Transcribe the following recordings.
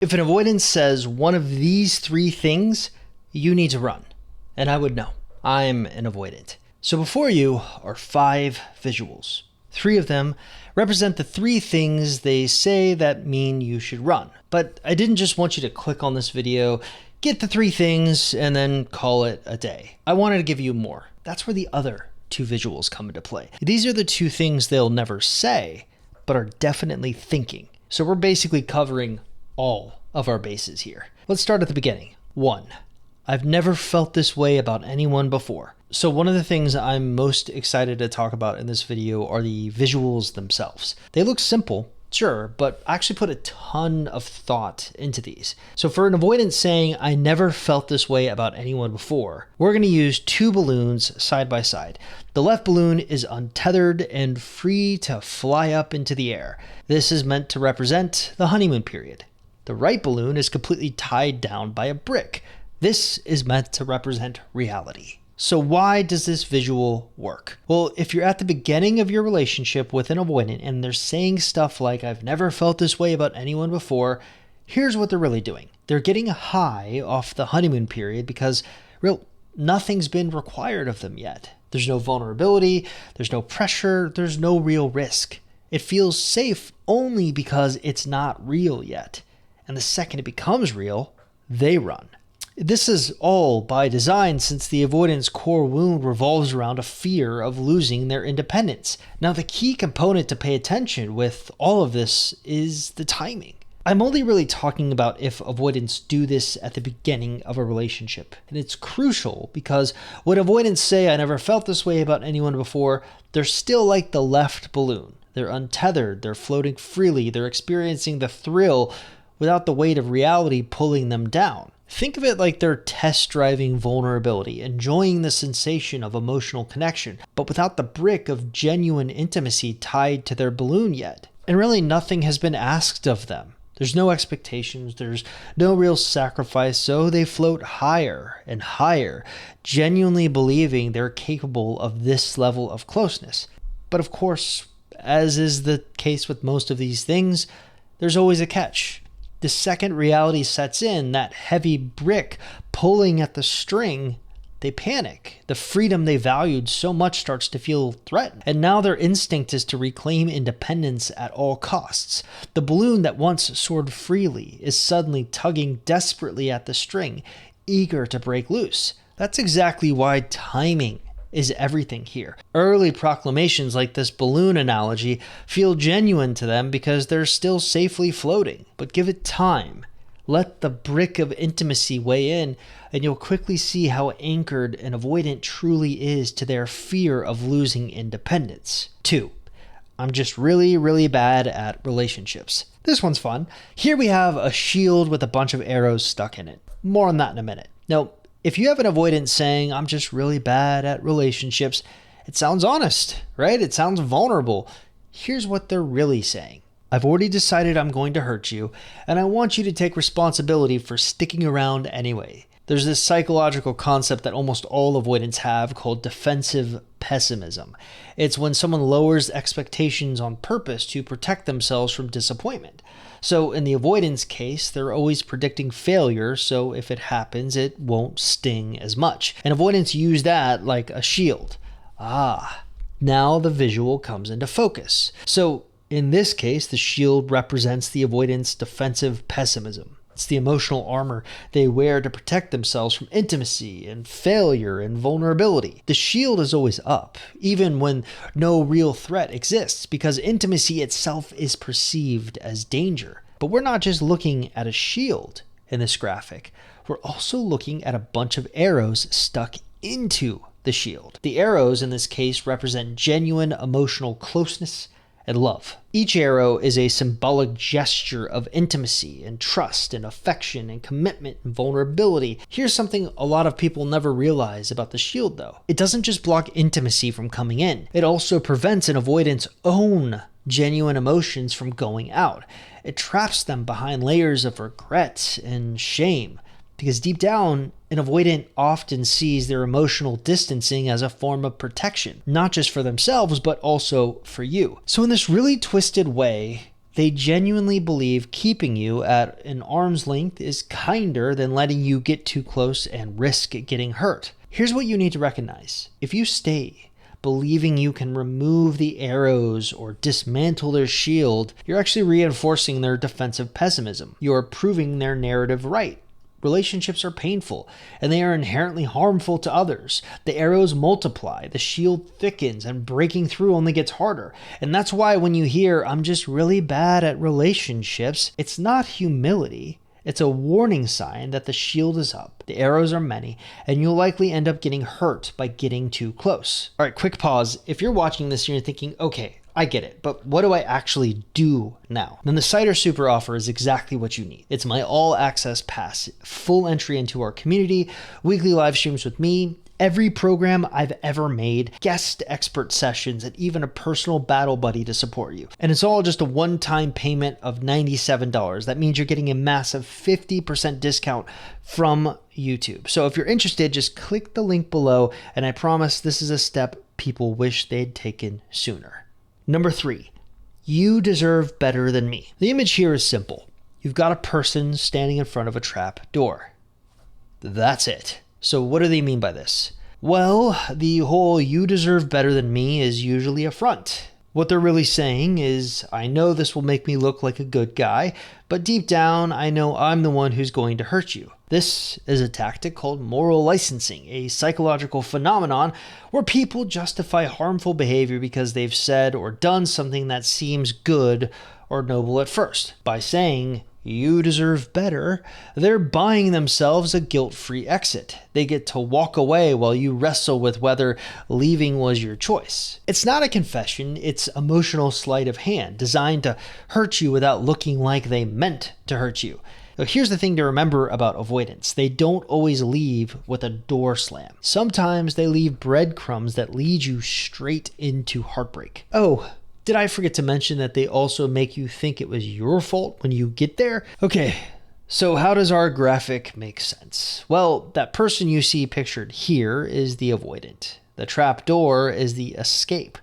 If an avoidance says one of these three things, you need to run. And I would know. I'm an avoidant. So before you are 5 visuals. 3 of them represent the 3 things they say that mean you should run. But I didn't just want you to click on this video, get the 3 things, and then call it a day. I wanted to give you more. That's where the other 2 visuals come into play. These are the 2 things they'll never say, but are definitely thinking. So we're basically covering all of our bases here. Let's start at the beginning. 1. I've never felt this way about anyone before. So one of the things I'm most excited to talk about in this video are the visuals themselves. They look simple, sure, but I actually put a ton of thought into these. So for an avoidant saying, I never felt this way about anyone before, we're going to use 2 balloons side by side. The left balloon is untethered and free to fly up into the air. This is meant to represent the honeymoon period. The right balloon is completely tied down by a brick. This is meant to represent reality. So why does this visual work? Well, if you're at the beginning of your relationship with an avoidant and they're saying stuff like, I've never felt this way about anyone before, here's what they're really doing. They're getting a high off the honeymoon period because nothing's been required of them yet. There's no vulnerability, there's no pressure, there's no real risk. It feels safe only because it's not real yet. And the second it becomes real, they run. This is all by design since the avoidant's core wound revolves around a fear of losing their independence. Now, the key component to pay attention with all of this is the timing. I'm only really talking about if avoidants do this at the beginning of a relationship. And it's crucial because when avoidants say, I never felt this way about anyone before, they're still like the left balloon. They're untethered, they're floating freely, they're experiencing the thrill without the weight of reality pulling them down. Think of it like they're test driving vulnerability, enjoying the sensation of emotional connection, but without the brick of genuine intimacy tied to their balloon yet. And really nothing has been asked of them. There's no expectations, there's no real sacrifice, so they float higher and higher, genuinely believing they're capable of this level of closeness. But of course, as is the case with most of these things, there's always a catch. The second reality sets in, that heavy brick pulling at the string, they panic. The freedom they valued so much starts to feel threatened. And now their instinct is to reclaim independence at all costs. The balloon that once soared freely is suddenly tugging desperately at the string, eager to break loose. That's exactly why timing is everything here. Early proclamations like this balloon analogy feel genuine to them because they're still safely floating. But give it time. Let the brick of intimacy weigh in, and you'll quickly see how anchored an avoidant truly is to their fear of losing independence. 2. I'm just really bad at relationships. This one's fun. Here we have a shield with a bunch of arrows stuck in it. More on that in a minute. Now, if you have an avoidant saying, I'm just really bad at relationships, it sounds honest, right? It sounds vulnerable. Here's what they're really saying. I've already decided I'm going to hurt you, and I want you to take responsibility for sticking around anyway. There's this psychological concept that almost all avoidants have called defensive pessimism. It's when someone lowers expectations on purpose to protect themselves from disappointment. So in the avoidance case, they're always predicting failure, so if it happens, it won't sting as much. And avoidants use that like a shield. Now the visual comes into focus. So in this case, the shield represents the avoidant's defensive pessimism. It's the emotional armor they wear to protect themselves from intimacy and failure and vulnerability. The shield is always up, even when no real threat exists, because intimacy itself is perceived as danger. But we're not just looking at a shield in this graphic. We're also looking at a bunch of arrows stuck into the shield. The arrows in this case represent genuine emotional closeness and love. Each arrow is a symbolic gesture of intimacy and trust and affection and commitment and vulnerability. Here's something a lot of people never realize about the shield though. It doesn't just block intimacy from coming in. It also prevents an avoidant's own genuine emotions from going out. It traps them behind layers of regret and shame. Because deep down, an avoidant often sees their emotional distancing as a form of protection, not just for themselves, but also for you. So in this really twisted way, they genuinely believe keeping you at an arm's length is kinder than letting you get too close and risk getting hurt. Here's what you need to recognize. If you stay believing you can remove the arrows or dismantle their shield, you're actually reinforcing their defensive pessimism. You're proving their narrative right. Relationships are painful, and they are inherently harmful to others. The arrows multiply, the shield thickens, and breaking through only gets harder. And that's why when you hear, "I'm just really bad at relationships," it's not humility. It's a warning sign that the shield is up, the arrows are many, and you'll likely end up getting hurt by getting too close. All right, quick pause. If you're watching this and you're thinking, okay, I get it, but what do I actually do now? Then the Seiter Super offer is exactly what you need. It's my all-access pass, full entry into our community, weekly live streams with me, every program I've ever made, guest expert sessions, and even a personal battle buddy to support you. And it's all just a one-time payment of $97. That means you're getting a massive 50% discount from YouTube. So if you're interested, just click the link below, and I promise this is a step people wish they'd taken sooner. Number 3, you deserve better than me. The image here is simple. You've got a person standing in front of a trap door. That's it. So what do they mean by this? Well, the whole "you deserve better than me" is usually a front. What they're really saying is, I know this will make me look like a good guy, but deep down, I know I'm the one who's going to hurt you. This is a tactic called moral licensing, a psychological phenomenon where people justify harmful behavior because they've said or done something that seems good or noble at first. By saying, "you deserve better," they're buying themselves a guilt-free exit. They get to walk away while you wrestle with whether leaving was your choice. It's not a confession, it's emotional sleight of hand, designed to hurt you without looking like they meant to hurt you. Now, here's the thing to remember about avoidance. They don't always leave with a door slam. Sometimes they leave breadcrumbs that lead you straight into heartbreak. Oh, did I forget to mention that they also make you think it was your fault when you get there? Okay, so how does our graphic make sense? Well, that person you see pictured here is the avoidant. The trap door is the escape.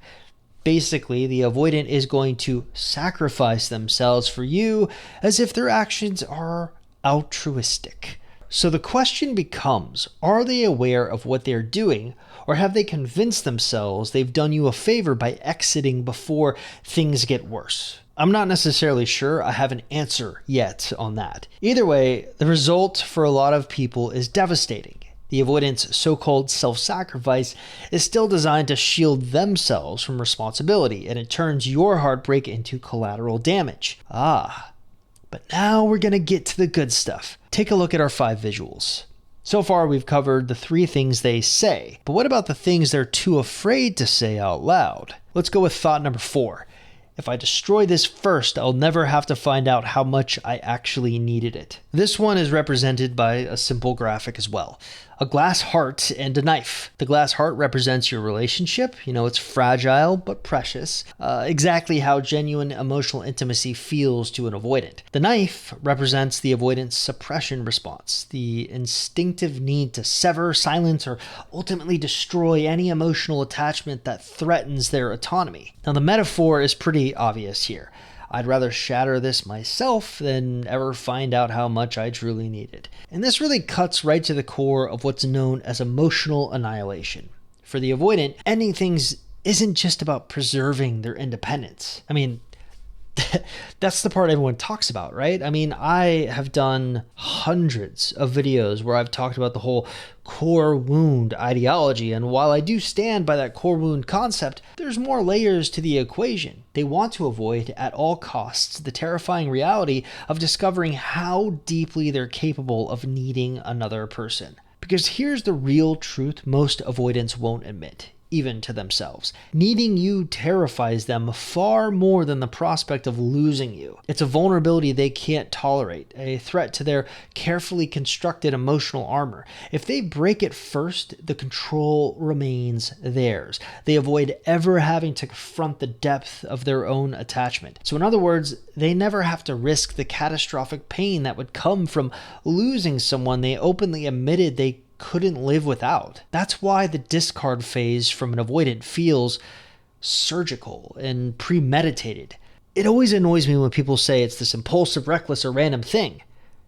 Basically, the avoidant is going to sacrifice themselves for you as if their actions are altruistic. So the question becomes, are they aware of what they're doing, or have they convinced themselves they've done you a favor by exiting before things get worse? I'm not necessarily sure. I have an answer yet on that. Either way, the result for a lot of people is devastating. The avoidant's so-called self-sacrifice is still designed to shield themselves from responsibility, and it turns your heartbreak into collateral damage. But now we're going to get to the good stuff. Take a look at our 5 visuals. So far, we've covered the 3 things they say, but what about the things they're too afraid to say out loud? Let's go with thought number 4. If I destroy this first, I'll never have to find out how much I actually needed it. This one is represented by a simple graphic as well. A glass heart and a knife. The glass heart represents your relationship. It's fragile but precious. Exactly how genuine emotional intimacy feels to an avoidant. The knife represents the avoidant's suppression response, the instinctive need to sever, silence, or ultimately destroy any emotional attachment that threatens their autonomy. Now, the metaphor is pretty obvious here. I'd rather shatter this myself than ever find out how much I truly needed. And this really cuts right to the core of what's known as emotional annihilation. For the avoidant, ending things isn't just about preserving their independence. That's the part everyone talks about, right? I have done hundreds of videos where I've talked about the whole core wound ideology, and while I do stand by that core wound concept, there's more layers to the equation. They want to avoid at all costs the terrifying reality of discovering how deeply they're capable of needing another person. Because here's the real truth most avoidants won't admit, even to themselves. Needing you terrifies them far more than the prospect of losing you. It's a vulnerability they can't tolerate, a threat to their carefully constructed emotional armor. If they break it first, the control remains theirs. They avoid ever having to confront the depth of their own attachment. So in other words, they never have to risk the catastrophic pain that would come from losing someone they openly admitted they couldn't live without. That's why the discard phase from an avoidant feels surgical and premeditated. It always annoys me when people say it's this impulsive, reckless, or random thing.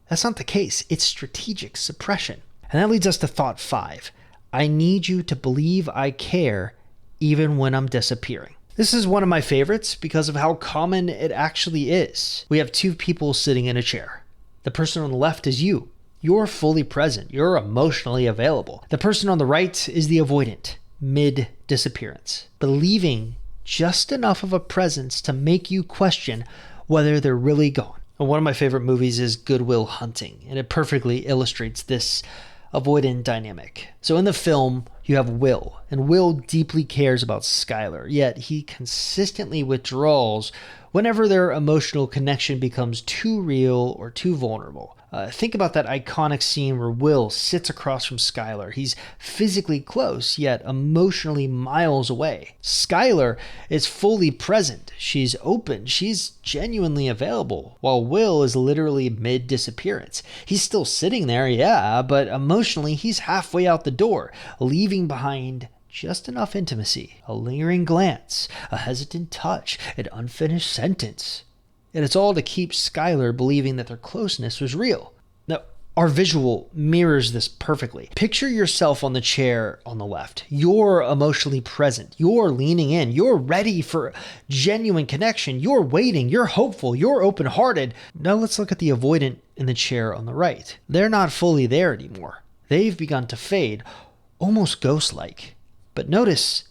That's not the case. It's strategic suppression. And that leads us to thought 5. I need you to believe I care even when I'm disappearing. This is one of my favorites because of how common it actually is. We have two people sitting in a chair. The person on the left is you. You're fully present. You're emotionally available. The person on the right is the avoidant, mid-disappearance, believing just enough of a presence to make you question whether they're really gone. And one of my favorite movies is Good Will Hunting, and it perfectly illustrates this avoidant dynamic. So in the film, you have Will, and Will deeply cares about Skylar, yet he consistently withdraws whenever their emotional connection becomes too real or too vulnerable. Think about that iconic scene where Will sits across from Skylar. He's physically close, yet emotionally miles away. Skylar is fully present. She's open. She's genuinely available, while Will is literally mid-disappearance. He's still sitting there, yeah, but emotionally he's halfway out the door, leaving behind just enough intimacy, a lingering glance, a hesitant touch, an unfinished sentence. And it's all to keep Skylar believing that their closeness was real. Now, our visual mirrors this perfectly. Picture yourself on the chair on the left. You're emotionally present. You're leaning in. You're ready for genuine connection. You're waiting. You're hopeful. You're open-hearted. Now let's look at the avoidant in the chair on the right. They're not fully there anymore. They've begun to fade, almost ghost-like. But notice,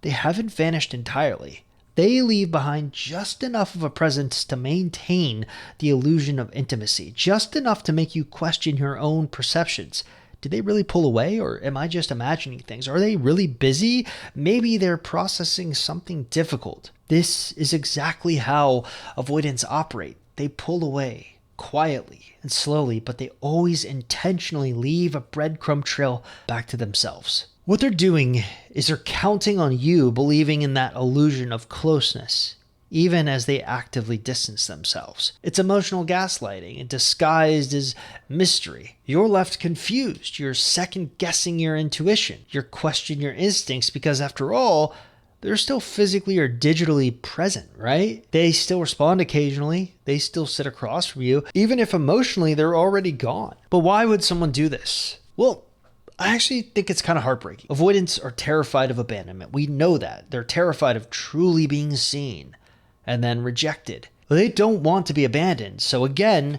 they haven't vanished entirely. They leave behind just enough of a presence to maintain the illusion of intimacy, just enough to make you question your own perceptions. Did they really pull away, or am I just imagining things? Are they really busy? Maybe they're processing something difficult. This is exactly how avoidants operate. They pull away quietly and slowly, but they always intentionally leave a breadcrumb trail back to themselves. What they're doing is they're counting on you believing in that illusion of closeness, even as they actively distance themselves. It's emotional gaslighting and disguised as mystery. You're left confused. You're second-guessing your intuition. You're questioning your instincts because, after all, they're still physically or digitally present, right? They still respond occasionally. They still sit across from you, even if emotionally they're already gone. But why would someone do this? Well, I actually think it's kind of heartbreaking. Avoidants are terrified of abandonment. We know that. They're terrified of truly being seen and then rejected. They don't want to be abandoned. So again,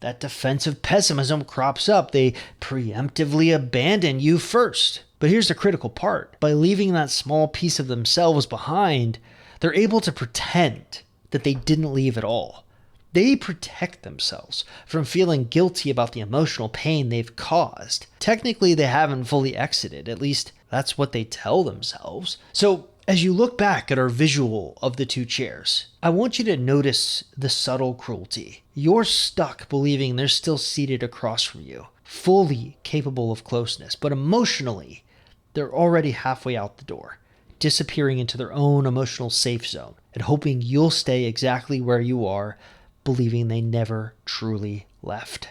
that defensive pessimism crops up. They preemptively abandon you first. But here's the critical part. By leaving that small piece of themselves behind, they're able to pretend that they didn't leave at all. They protect themselves from feeling guilty about the emotional pain they've caused. Technically, they haven't fully exited. At least that's what they tell themselves. So as you look back at our visual of the two chairs, I want you to notice the subtle cruelty. You're stuck believing they're still seated across from you, fully capable of closeness, but emotionally, they're already halfway out the door, disappearing into their own emotional safe zone and hoping you'll stay exactly where you are, believing they never truly left.